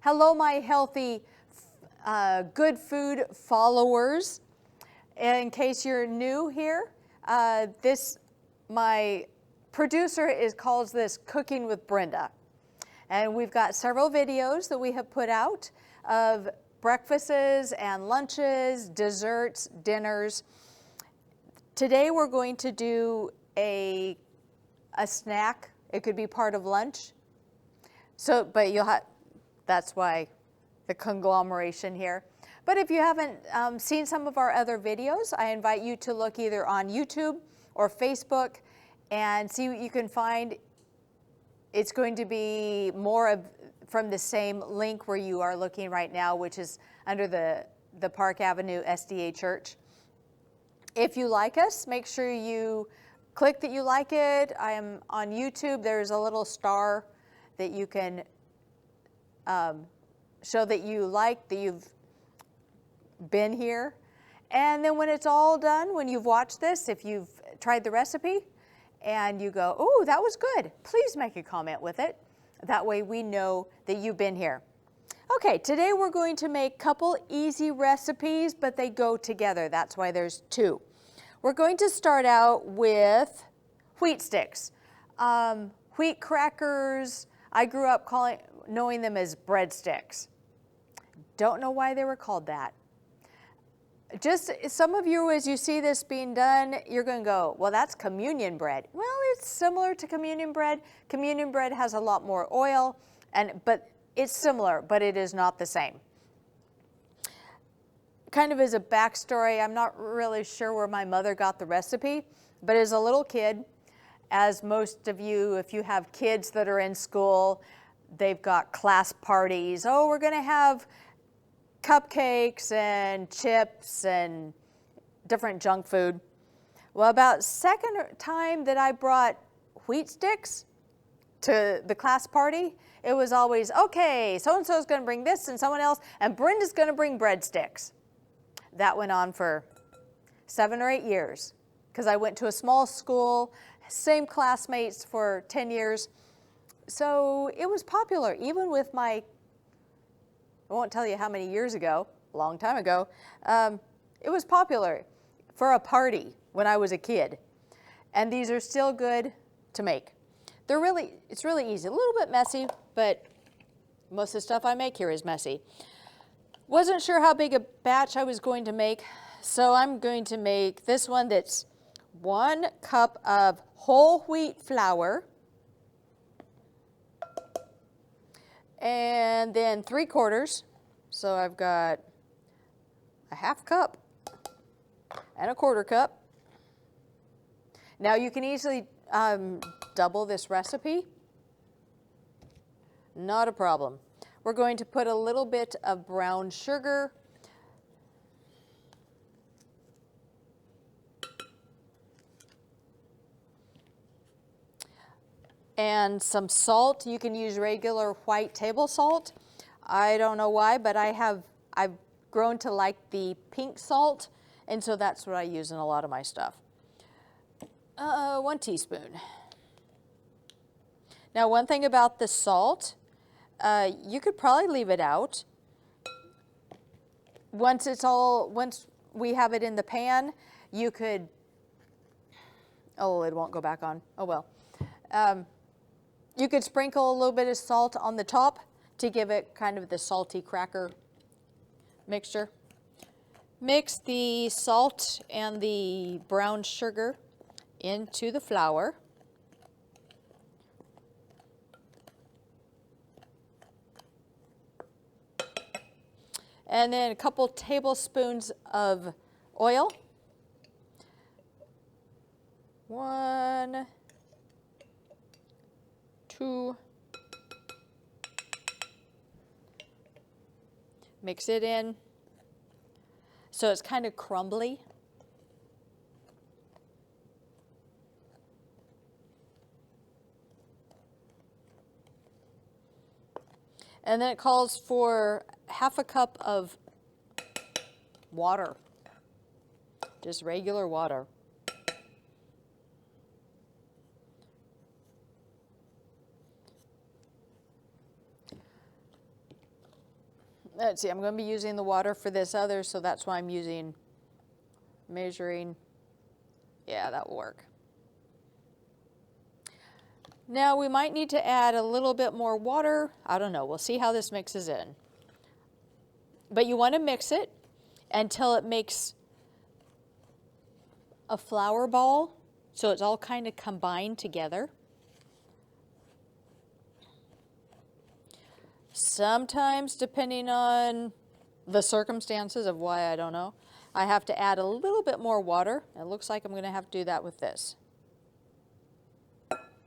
Hello, my healthy, good food followers. In case you're new here, my producer calls this Cooking with Brenda. And we've got several videos that we have put out of breakfasts and lunches, desserts, dinners. Today we're going to do a snack. It could be part of lunch. So, but that's why the conglomeration here. But if you haven't seen some of our other videos, I invite you to look either on YouTube or Facebook and see what you can find. It's going to be more from the same link where you are looking right now, which is under the Park Avenue SDA Church. If you like us, make sure you click that you like it. I am on YouTube. There's a little star that you can show that you like, that you've been here. And then when it's all done, when you've watched this, if you've tried the recipe and you go, oh, that was good, please make a comment with it. That way we know that you've been here. Okay, today we're going to make a couple easy recipes, but they go together. That's why there's two. We're going to start out with wheat sticks. Wheat crackers, I grew up knowing them as breadsticks. Don't know why they were called that. Just some of you, as you see this being done, you're going to go, well, that's communion bread. Well, it's similar to communion bread. Communion bread has a lot more oil, but it's similar, but it is not the same. Kind of as a backstory, I'm not really sure where my mother got the recipe, but as a little kid, as most of you, if you have kids that are in school, they've got class parties. Oh, we're going to have cupcakes and chips and different junk food. Well, about second time that I brought wheat sticks to the class party, it was always, okay, so-and-so is going to bring this and someone else, and Brenda's going to bring breadsticks. That went on for 7 or 8 years because I went to a small school, same classmates for 10 years. So it was popular, even with I won't tell you how many years ago, a long time ago, it was popular for a party when I was a kid. And these are still good to make. It's really easy, a little bit messy, but most of the stuff I make here is messy. Wasn't sure how big a batch I was going to make, so I'm going to make this one that's 1 cup of whole wheat flour, and then 3/4. So I've got a 1/2 cup and a 1/4 cup. Now you can easily double this recipe. Not a problem. We're going to put a little bit of brown sugar. And some salt. You can use regular white table salt. I don't know why, but I've grown to like the pink salt, and so that's what I use in a lot of my stuff. 1 teaspoon. Now, one thing about the salt, you could probably leave it out. Once we have it in the pan, you could, oh, it won't go back on. Oh, well. You could sprinkle a little bit of salt on the top to give it kind of the salty cracker mixture. Mix the salt and the brown sugar into the flour. And then a couple tablespoons of oil. 1, 2. Mix it in so it's kind of crumbly. And then it calls for 1/2 cup of water, just regular water. let's see, I'm going to be using the water for this other, so that's why I'm measuring. Yeah, that will work. Now we might need to add a little bit more water. I don't know, we'll see how this mixes in. But you want to mix it until it makes a flour ball, so it's all kind of combined together. Sometimes, depending on the circumstances of why, I don't know, I have to add a little bit more water. It looks like I'm going to have to do that with this.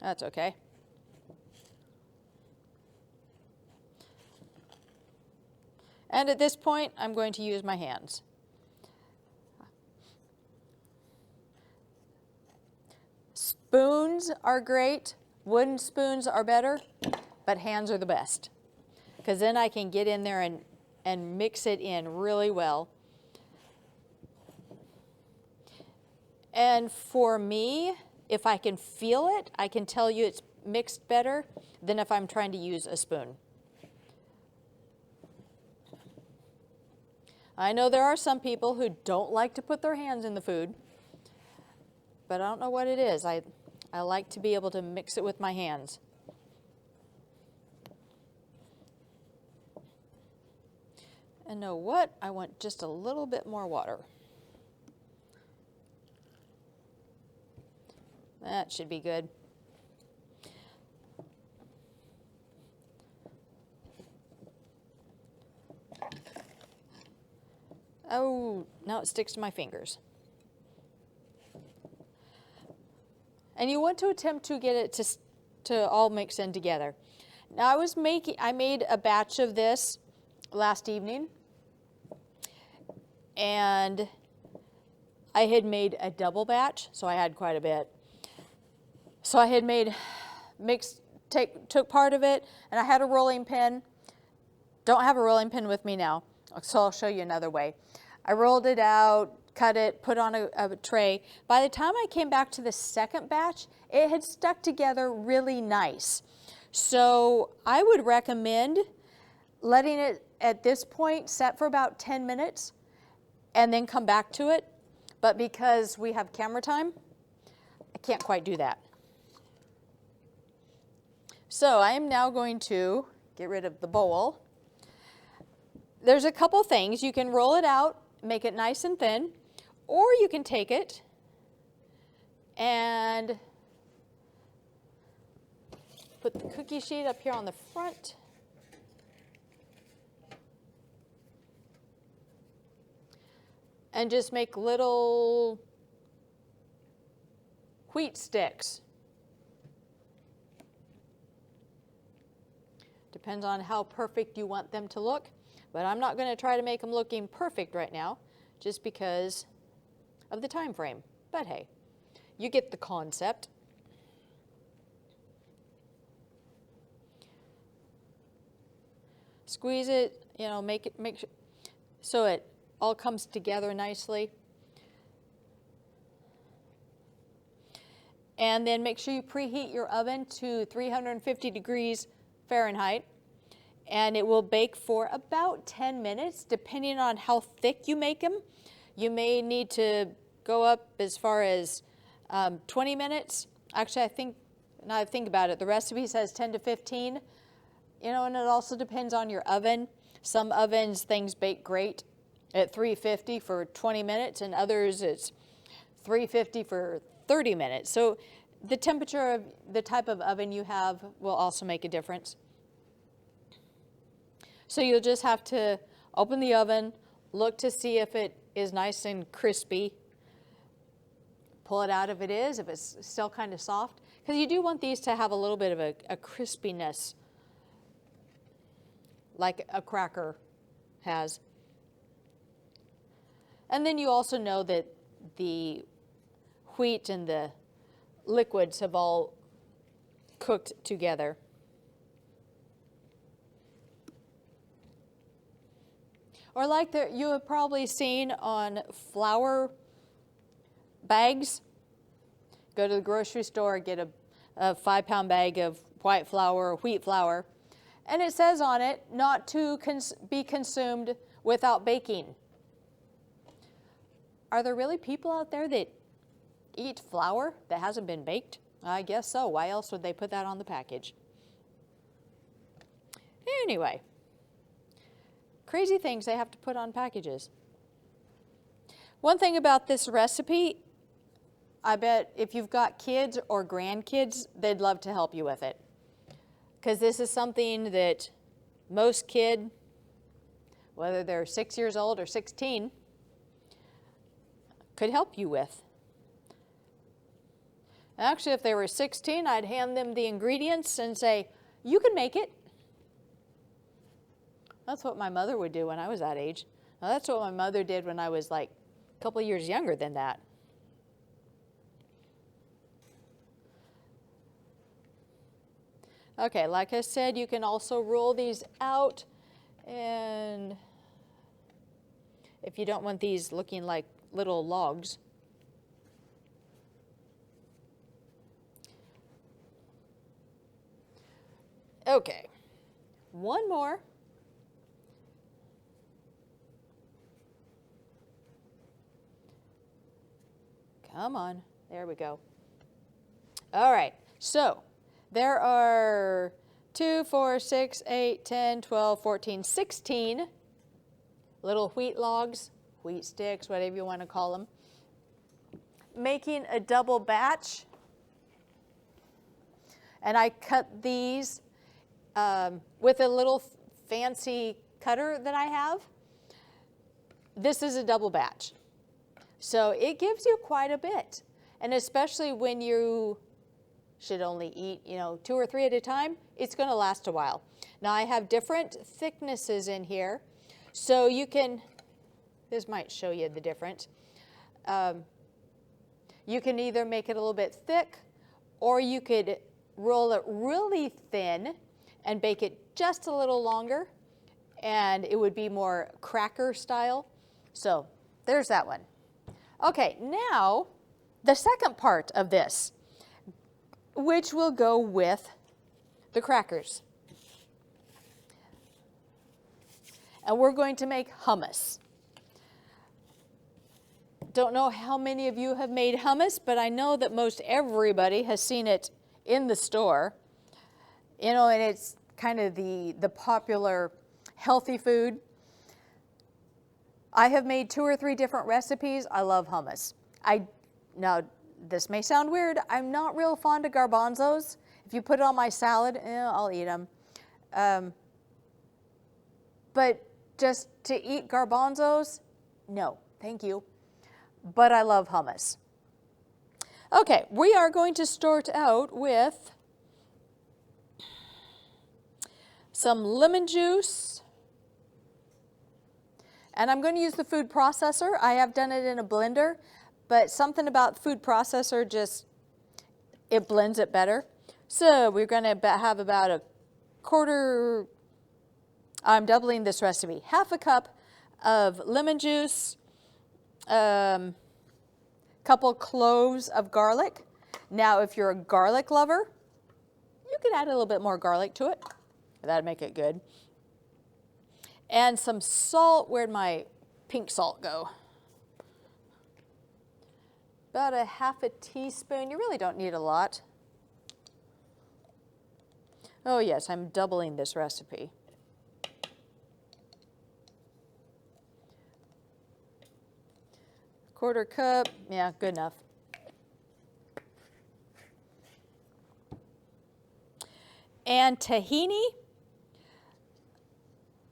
That's okay. And at this point, I'm going to use my hands. Spoons are great. Wooden spoons are better, but hands are the best, because then I can get in there and mix it in really well. And for me, if I can feel it, I can tell you it's mixed better than if I'm trying to use a spoon. I know there are some people who don't like to put their hands in the food, but I don't know what it is. I like to be able to mix it with my hands. And know what? I want just a little bit more water. That should be good. Oh, now it sticks to my fingers. And you want to attempt to get it to all mix in together. Now I made a batch of this last evening, and I had made a double batch, so I had quite a bit. So I had took part of it, and I had a rolling pin. Don't have a rolling pin with me now, so I'll show you another way. I rolled it out, cut it, put on a tray. By the time I came back to the second batch, it had stuck together really nice. So I would recommend letting it, at this point, set for about 10 minutes and then come back to it. But because we have camera time, I can't quite do that. So I am now going to get rid of the bowl. There's a couple things. You can roll it out, make it nice and thin, or you can take it and put the cookie sheet up here on the front. And just make little wheat sticks. Depends on how perfect you want them to look, but I'm not going to try to make them looking perfect right now, just because of the time frame. But hey, you get the concept. Squeeze it, you know, make sure so it all comes together nicely. And then make sure you preheat your oven to 350 degrees Fahrenheit, and it will bake for about 10 minutes, depending on how thick you make them. You may need to go up as far as 20 minutes. Actually, now I think about it, the recipe says 10 to 15. You know, and it also depends on your oven. Some ovens, things bake great at 350 for 20 minutes, and others it's 350 for 30 minutes. So the temperature of the type of oven you have will also make a difference. So you'll just have to open the oven, look to see if it is nice and crispy. Pull it out if it is, if it's still kind of soft. Because you do want these to have a little bit of a crispiness, like a cracker has. And then you also know that the wheat and the liquids have all cooked together. Or like you have probably seen on flour bags. Go to the grocery store, get a 5-pound bag of white flour or wheat flour, And it says on it, not to be consumed without baking. Are there really people out there that eat flour that hasn't been baked? I guess so. Why else would they put that on the package? Anyway, crazy things they have to put on packages. One thing about this recipe, I bet if you've got kids or grandkids, they'd love to help you with it. Because this is something that most kids, whether they're 6 years old or 16, could help you with. Actually, if they were 16, I'd hand them the ingredients and say, you can make it. That's what my mother would do when I was that age. Now, that's what my mother did when I was like a couple of years younger than that. Okay, like I said, you can also roll these out, and if you don't want these looking like little logs. Okay, one more. Come on, there we go. All right, so there are 2, 4, 6, 8, 10, 12, 14, 16 little wheat logs, wheat sticks, whatever you want to call them. Making a double batch. And I cut these with a little fancy cutter that I have. This is a double batch. So it gives you quite a bit. And especially when you should only eat, 2 or 3 at a time, it's going to last a while. Now I have different thicknesses in here, so you can, this might show you the difference. You can either make it a little bit thick, or you could roll it really thin and bake it just a little longer, and it would be more cracker style. So there's that one. Okay, now the second part of this, which will go with the crackers. And we're going to make hummus. Don't know how many of you have made hummus, but I know that most everybody has seen it in the store. And it's kind of the popular healthy food. I have made 2 or 3 different recipes. I love hummus. Now, this may sound weird. I'm not real fond of garbanzos. If you put it on my salad, I'll eat them. But just to eat garbanzos, no, thank you. But I love hummus. Okay, we are going to start out with some lemon juice. And I'm going to use the food processor. I have done it in a blender, but something about the food processor it blends it better. So we're going to have about a quarter, I'm doubling this recipe, half a cup of lemon juice, couple cloves of garlic. Now, if you're a garlic lover, you could add a little bit more garlic to it. That'd make it good. And some salt. Where'd my pink salt go? About a half a teaspoon. You really don't need a lot. Oh yes, I'm doubling this recipe. Quarter cup, yeah, good enough. And tahini.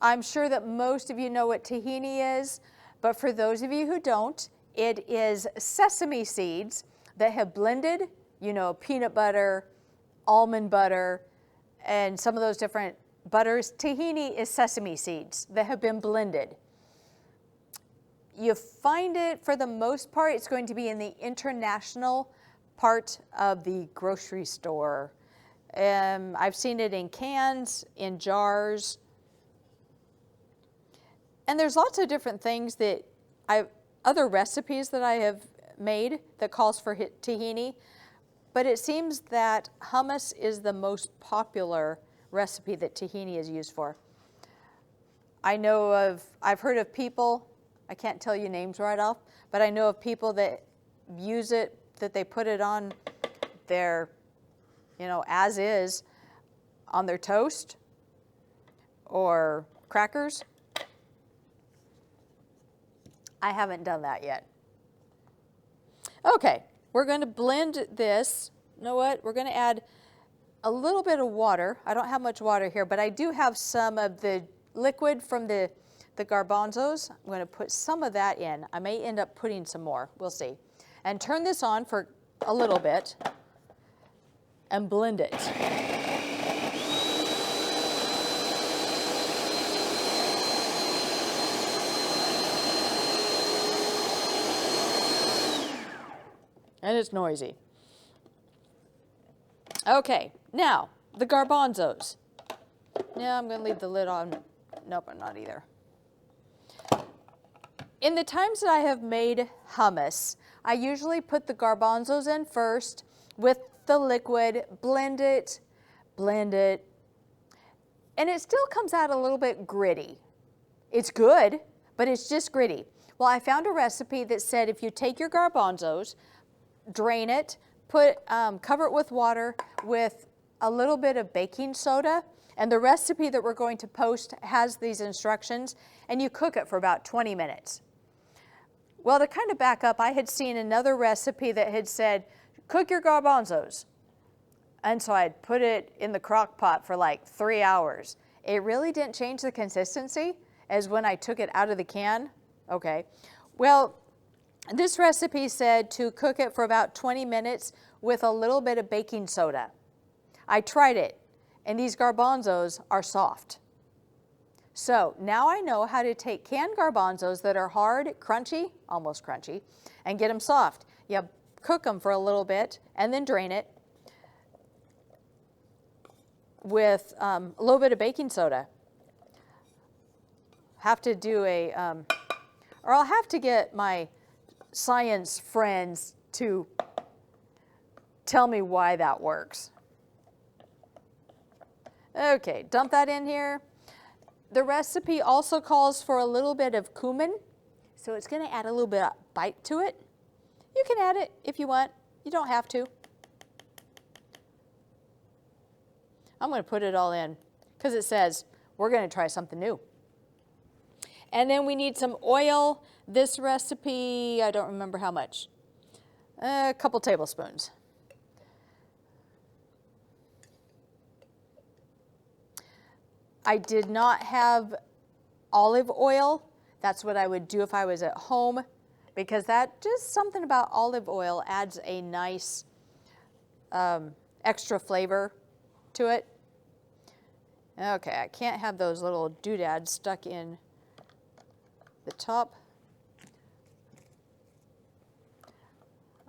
I'm sure that most of you know what tahini is, but for those of you who don't, it is sesame seeds that have blended, peanut butter, almond butter, and some of those different butters. Tahini is sesame seeds that have been blended. You find it, for the most part, it's going to be in the international part of the grocery store. I've seen it in cans, in jars. And there's lots of different things that other recipes that I have made that calls for tahini, but it seems that hummus is the most popular recipe that tahini is used for. I've heard of people, I can't tell you names right off, but I know of people that use it, that they put it on their, as is, on their toast or crackers. I haven't done that yet. Okay, we're going to blend this. You know what? We're going to add a little bit of water. I don't have much water here, but I do have some of the liquid from the garbanzos. I'm going to put some of that in. I may end up putting some more. We'll see. And turn this on for a little bit and blend it. And it's noisy. Okay, now the garbanzos. Yeah, I'm going to leave the lid on. Nope, I'm not either. In the times that I have made hummus, I usually put the garbanzos in first with the liquid, blend it, and it still comes out a little bit gritty. It's good, but it's just gritty. Well, I found a recipe that said if you take your garbanzos, drain it, cover it with water with a little bit of baking soda, and the recipe that we're going to post has these instructions, and you cook it for about 20 minutes. Well, to kind of back up, I had seen another recipe that had said, cook your garbanzos. And so I'd put it in the crock pot for like 3 hours. It really didn't change the consistency as when I took it out of the can. Okay, well, this recipe said to cook it for about 20 minutes with a little bit of baking soda. I tried it, and these garbanzos are soft. So now I know how to take canned garbanzos that are hard, crunchy, almost crunchy, and get them soft. You cook them for a little bit and then drain it with a little bit of baking soda. Have to do or I'll have to get my science friends to tell me why that works. Okay, dump that in here. The recipe also calls for a little bit of cumin, so it's going to add a little bit of bite to it. You can add it if you want. You don't have to. I'm going to put it all in because it says we're going to try something new. And then we need some oil. This recipe, I don't remember how much. A couple tablespoons. I did not have olive oil. That's what I would do if I was at home, because that just something about olive oil adds a nice extra flavor to it. Okay, I can't have those little doodads stuck in the top.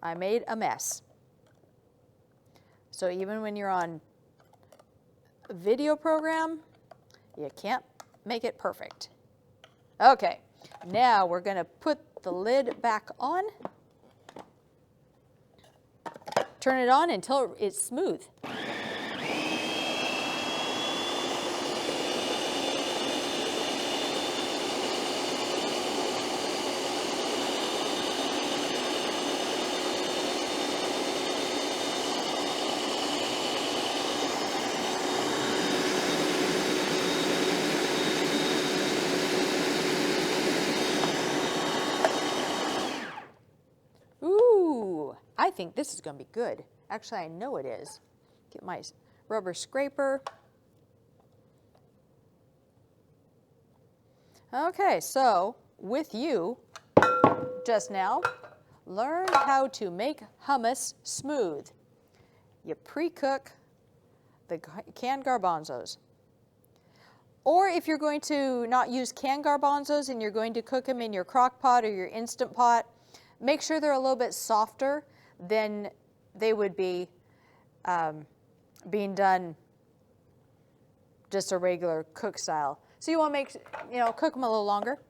I made a mess. So even when you're on a video program, you can't make it perfect. Okay, now we're going to put the lid back on. Turn it on until it's smooth. I think this is going to be good. Actually, I know it is. Get my rubber scraper. Okay, so with you just now, learn how to make hummus smooth. You pre-cook the canned garbanzos. Or if you're going to not use canned garbanzos and you're going to cook them in your crock pot or your Instant Pot, make sure they're a little bit softer than they would be being done just a regular cook style. So you want to make, cook them a little longer.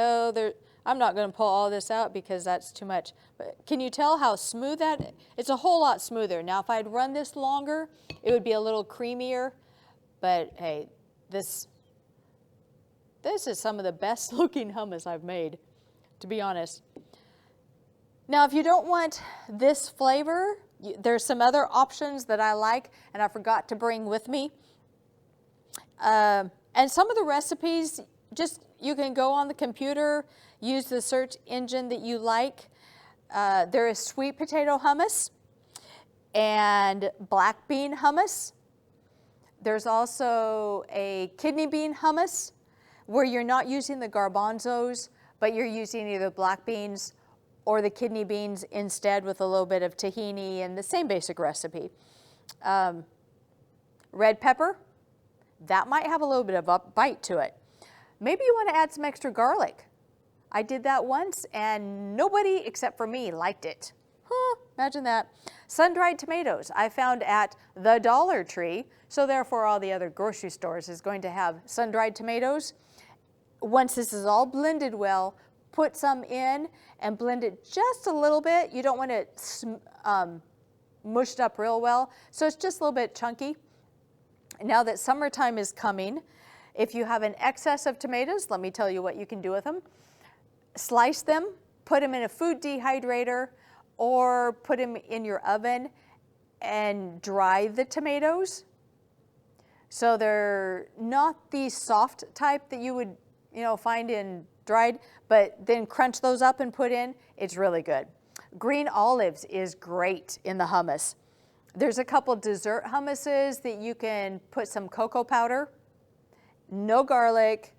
Oh, I'm not going to pull all this out because that's too much. But can you tell how smooth that? It's a whole lot smoother. Now, if I'd run this longer, it would be a little creamier. But hey, this is some of the best looking hummus I've made, to be honest. Now, if you don't want this flavor, there's some other options that I like, and I forgot to bring with me. And some of the recipes, you can go on the computer, use the search engine that you like. There is sweet potato hummus and black bean hummus. There's also a kidney bean hummus where you're not using the garbanzos, but you're using either black beans or the kidney beans instead with a little bit of tahini and the same basic recipe. Red pepper, that might have a little bit of a bite to it. Maybe you want to add some extra garlic. I did that once and nobody except for me liked it. Imagine that. Sun-dried tomatoes I found at the Dollar Tree, so therefore all the other grocery stores is going to have sun-dried tomatoes. Once this is all blended well, put some in and blend it just a little bit. You don't want it mushed up real well, so it's just a little bit chunky. Now that summertime is coming, if you have an excess of tomatoes, let me tell you what you can do with them. Slice them, put them in a food dehydrator, or put them in your oven and dry the tomatoes. So they're not the soft type that you would find in dried, but then crunch those up and put in. It's really good. Green olives is great in the hummus. There's a couple dessert hummuses that you can put some cocoa powder, no garlic,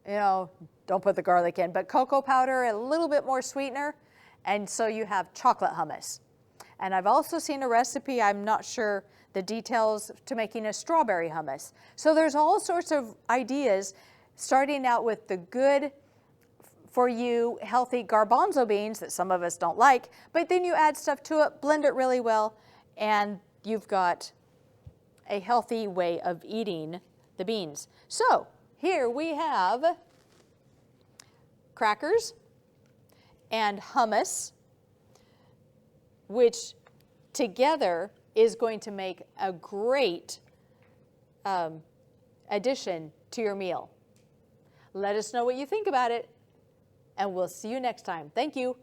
don't put the garlic in, but cocoa powder, a little bit more sweetener, and so you have chocolate hummus. And I've also seen a recipe, I'm not sure the details, to making a strawberry hummus. So there's all sorts of ideas, starting out with the good for you healthy garbanzo beans that some of us don't like, but then you add stuff to it, blend it really well, and you've got a healthy way of eating the beans. So here we have crackers and hummus, which together is going to make a great addition to your meal. Let us know what you think about it, and we'll see you next time. Thank you.